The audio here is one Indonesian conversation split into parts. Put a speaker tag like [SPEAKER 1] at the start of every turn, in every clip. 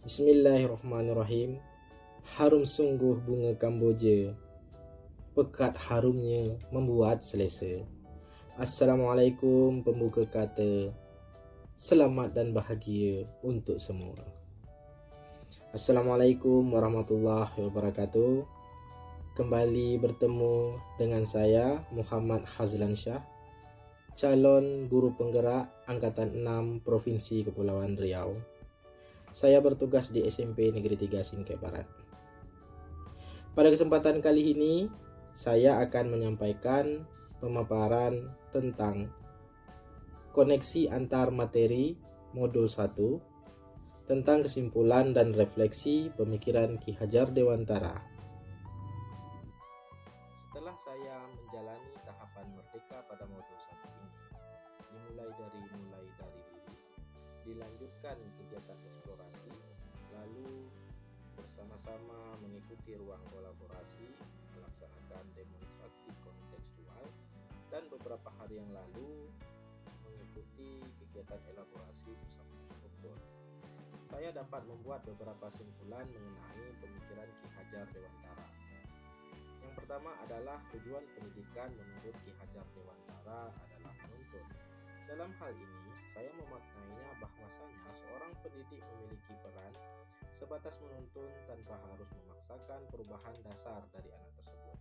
[SPEAKER 1] Bismillahirrahmanirrahim. Harum sungguh bunga Kamboja, pekat harumnya membuat selesa. Assalamualaikum pembuka kata, selamat dan bahagia untuk semua. Assalamualaikum warahmatullahi wabarakatuh. Kembali bertemu dengan saya Muhammad Hazlan Shah, calon guru penggerak Angkatan 6 Provinsi Kepulauan Riau. Saya bertugas di SMP Negeri 3 Singkek Barat. Pada kesempatan kali ini, saya akan menyampaikan pemaparan tentang koneksi antar materi modul 1 tentang kesimpulan dan refleksi pemikiran Ki Hajar Dewantara. Setelah saya menjalani tahapan merdeka pada modul 1 ini, dimulai dari diri, dilanjutkan kegiatan eksplorasi, lalu bersama-sama mengikuti ruang kolaborasi, melaksanakan demonstrasi kontekstual, dan beberapa hari yang lalu mengikuti kegiatan elaborasi bersama instruktur. Saya dapat membuat beberapa simpulan mengenai pemikiran Ki Hajar Dewantara. Yang pertama adalah tujuan pendidikan menurut Ki Hajar Dewantara adalah menuntun. Dalam hal ini, saya memaknainya bahwasanya seorang pendidik memiliki peran sebatas menuntun tanpa harus memaksakan perubahan dasar dari anak tersebut.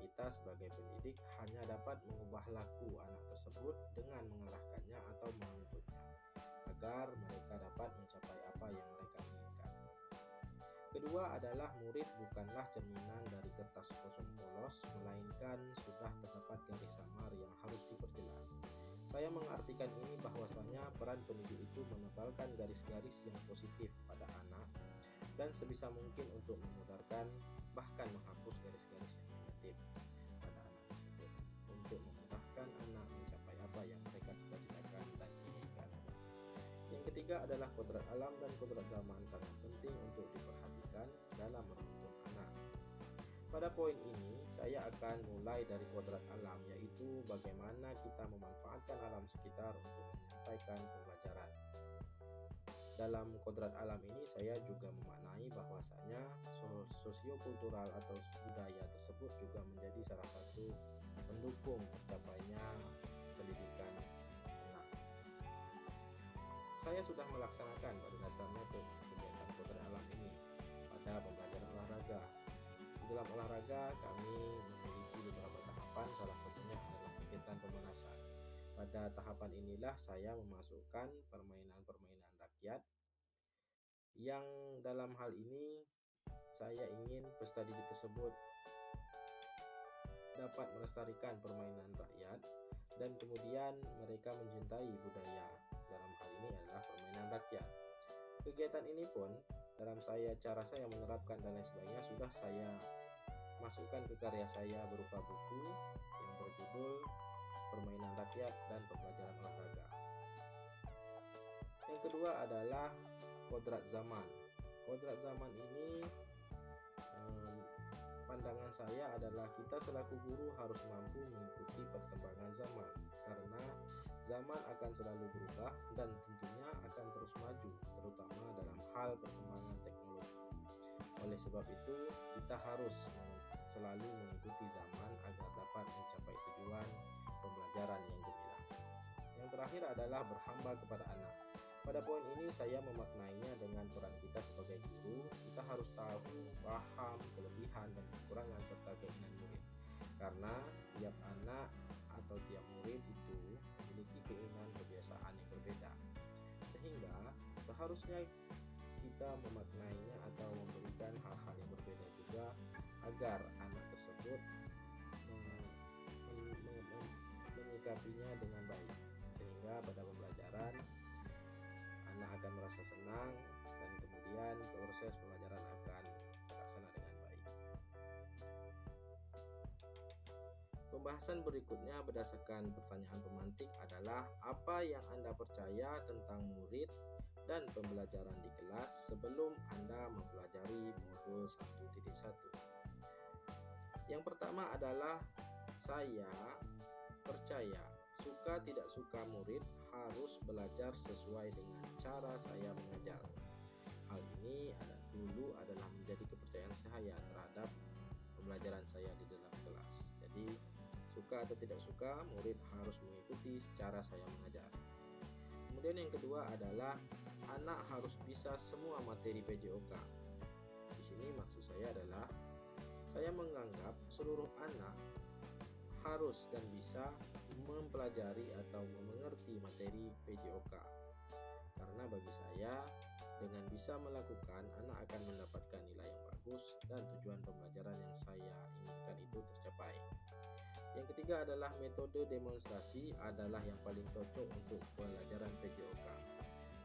[SPEAKER 1] Kita sebagai pendidik hanya dapat mengubah laku anak tersebut dengan mengarahkannya atau menuntunnya, agar mereka dapat mencapai apa yang mereka inginkan. Kedua adalah murid bukanlah cerminan dari kertas kosong polos, melainkan sudah terdapat garis samar yang harus diperjelas. Saya mengartikan ini bahwasanya peran pendidik itu menebalkan garis-garis yang positif pada anak dan sebisa mungkin untuk memudarkan bahkan menghapus garis-garis yang negatif pada anak tersebut untuk memudahkan anak mencapai apa yang mereka cita-citakan dan inginkan. Yang ketiga adalah kodrat alam dan kodrat zaman sangat penting untuk diperhatikan dalam menuntun anak. Pada poin ini, saya akan mulai dari kodrat alam, yaitu bagaimana kita memanfaatkan alam sekitar untuk menyampaikan pembelajaran. Dalam kodrat alam ini, saya juga memaknai bahwasanya sosiokultural atau budaya tersebut juga menjadi salah satu pendukung tercapainya pendidikan anak. Saya sudah melaksanakan pada dasarnya kegiatan kodrat alam ini pada pembelajaran olahraga. Dalam olahraga kami memiliki beberapa tahapan, salah satunya adalah kegiatan pemanasan. Pada tahapan inilah saya memasukkan permainan-permainan rakyat yang dalam hal ini saya ingin peserta didik tersebut dapat melestarikan permainan rakyat dan kemudian mereka mencintai budaya. Dalam hal ini adalah permainan rakyat. Kegiatan ini pun dalam cara saya menerapkan dan lain sebagainya sudah saya masukkan ke karya saya berupa buku yang berjudul Permainan Rakyat dan Pembelajaran Olahraga. Yang kedua adalah kodrat zaman. Kodrat zaman ini pandangan saya adalah kita selaku guru harus mampu mengikuti perkembangan zaman, karena zaman akan selalu berubah dan tentunya akan terus maju, terutama dalam hal perkembangan teknologi. Oleh sebab itu, kita harus selalu mengikuti zaman agar dapat mencapai tujuan pembelajaran yang gemilang. Yang terakhir adalah berhamba kepada anak. Pada poin ini saya memaknainya dengan peran kita sebagai guru. Kita harus tahu, paham, kelebihan dan kekurangan serta keinginan murid. Karena tiap anak atau tiap murid itu memiliki keinginan kebiasaan yang berbeda. Sehingga seharusnya kita memaknainya atau memberikan hal-hal yang berbeda juga agar anak tersebut menyikapinya dengan baik, sehingga pada pembelajaran anak akan merasa senang dan kemudian proses pembelajaran akan terlaksana dengan baik. Pembahasan berikutnya berdasarkan pertanyaan pemantik adalah apa yang Anda percaya tentang murid dan pembelajaran di kelas sebelum Anda mempelajari modul 1.1. Yang pertama adalah saya percaya suka tidak suka murid harus belajar sesuai dengan cara saya mengajar. Hal adalah menjadi kepercayaan saya terhadap pembelajaran saya di dalam kelas. Jadi suka atau tidak suka, murid harus mengikuti cara saya mengajar. Kemudian yang kedua adalah anak harus bisa semua materi PJOK. Di sini maksud saya adalah saya menganggap seluruh anak harus dan bisa mempelajari atau mengerti materi PJOK. Karena bagi saya, dengan bisa melakukan, anak akan mendapatkan nilai yang bagus dan tujuan pembelajaran yang saya inginkan itu tercapai. Yang ketiga adalah metode demonstrasi adalah yang paling cocok untuk pelajaran PJOK.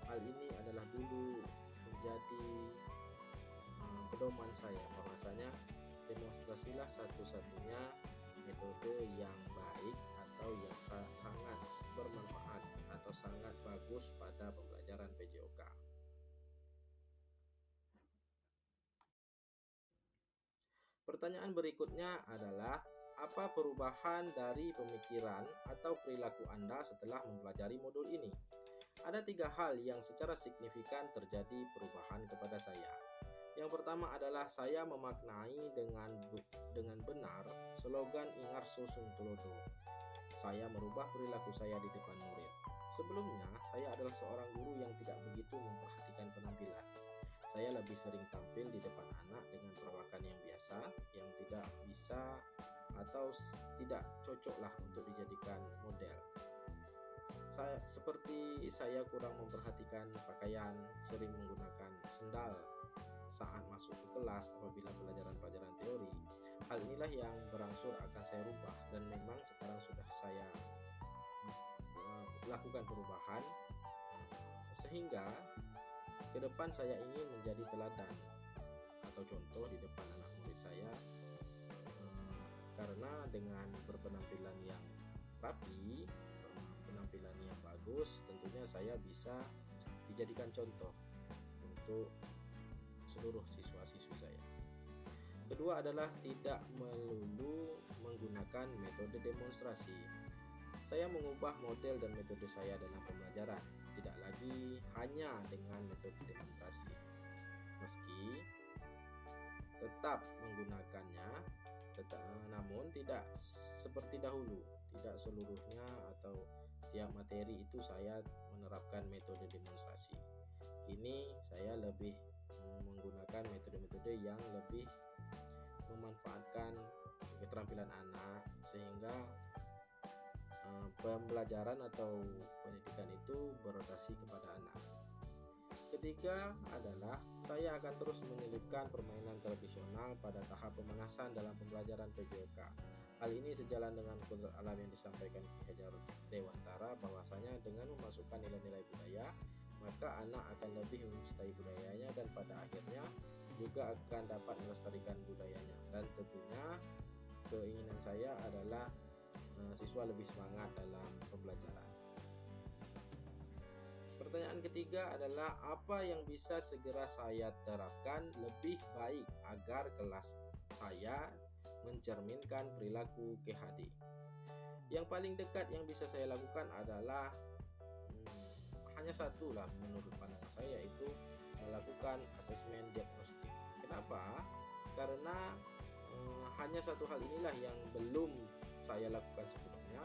[SPEAKER 1] Hal ini adalah dulu menjadi pedoman saya, bahwasanya demonstrasilah satu-satunya metode yang baik atau yang sangat bermanfaat atau sangat bagus pada pembelajaran PJOK. Pertanyaan berikutnya adalah, apa perubahan dari pemikiran atau perilaku Anda setelah mempelajari modul ini? Ada 3 hal yang secara signifikan terjadi perubahan kepada saya. Yang pertama adalah saya memaknai dengan benar slogan Ingarso Sung Tulodo. Saya merubah perilaku saya di depan murid. Sebelumnya, saya adalah seorang guru yang tidak begitu memperhatikan penampilan. Saya lebih sering tampil di depan anak dengan perawakan yang biasa, yang tidak bisa atau tidak cocoklah untuk dijadikan model. Saya kurang memperhatikan pakaian, sering menggunakan sendal saat masuk ke kelas apabila pelajaran teori. Hal inilah yang berangsur akan saya rubah, dan memang sekarang sudah saya lakukan perubahan, sehingga ke depan saya ingin menjadi teladan atau contoh di depan anak murid saya, karena dengan berpenampilan yang rapi, penampilan yang bagus, tentunya saya bisa dijadikan contoh untuk seluruh siswa-siswi saya. Kedua adalah tidak melulu menggunakan metode demonstrasi. Saya mengubah model dan metode saya dalam pembelajaran, tidak lagi hanya dengan metode demonstrasi. Meski tetap menggunakannya, namun tidak seperti dahulu. Tidak seluruhnya atau tiap materi itu saya menerapkan metode demonstrasi. Kini saya lebih menggunakan metode-metode yang lebih memanfaatkan keterampilan anak, sehingga pembelajaran atau pendidikan itu berorientasi kepada anak. Ketiga adalah saya akan terus menyelipkan permainan tradisional pada tahap pemanasan dalam pembelajaran PJOK. Hal ini sejalan dengan kudrat alam yang disampaikan Ki Hajar Dewantara, bahwasanya dengan memasukkan nilai-nilai budaya, maka anak akan lebih mencintai budayanya dan pada akhirnya juga akan dapat melestarikan budayanya. Dan tentunya keinginan saya adalah siswa lebih semangat dalam pembelajaran. Pertanyaan ketiga adalah, apa yang bisa segera saya terapkan lebih baik agar kelas saya mencerminkan perilaku KHD? Yang paling dekat yang bisa saya lakukan adalah hanya satu lah menurut pandangan saya, yaitu melakukan asesmen diagnostik. Kenapa? Karena hanya satu hal inilah yang belum saya lakukan sebelumnya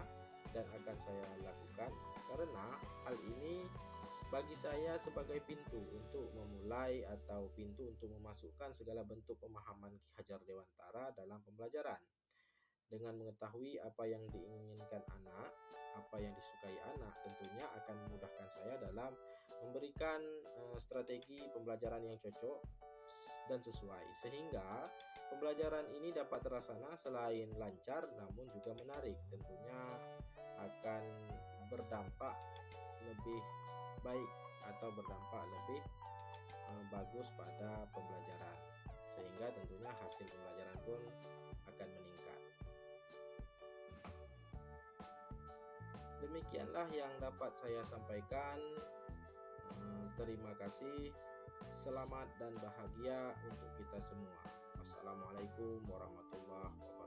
[SPEAKER 1] dan akan saya lakukan, karena hal ini bagi saya sebagai pintu untuk memulai atau pintu untuk memasukkan segala bentuk pemahaman Ki Hajar Dewantara dalam pembelajaran. Dengan mengetahui apa yang diinginkan anak, apa yang disukai anak, tentunya akan memudahkan saya dalam memberikan strategi pembelajaran yang cocok dan sesuai, sehingga pembelajaran ini dapat terlaksana selain lancar namun juga menarik. Tentunya akan berdampak lebih baik atau berdampak lebih bagus pada pembelajaran, sehingga tentunya hasil pembelajaran pun akan meningkat. Demikianlah yang dapat saya sampaikan. Terima kasih. Selamat dan bahagia untuk kita semua. Wassalamualaikum warahmatullahi wabarakatuh.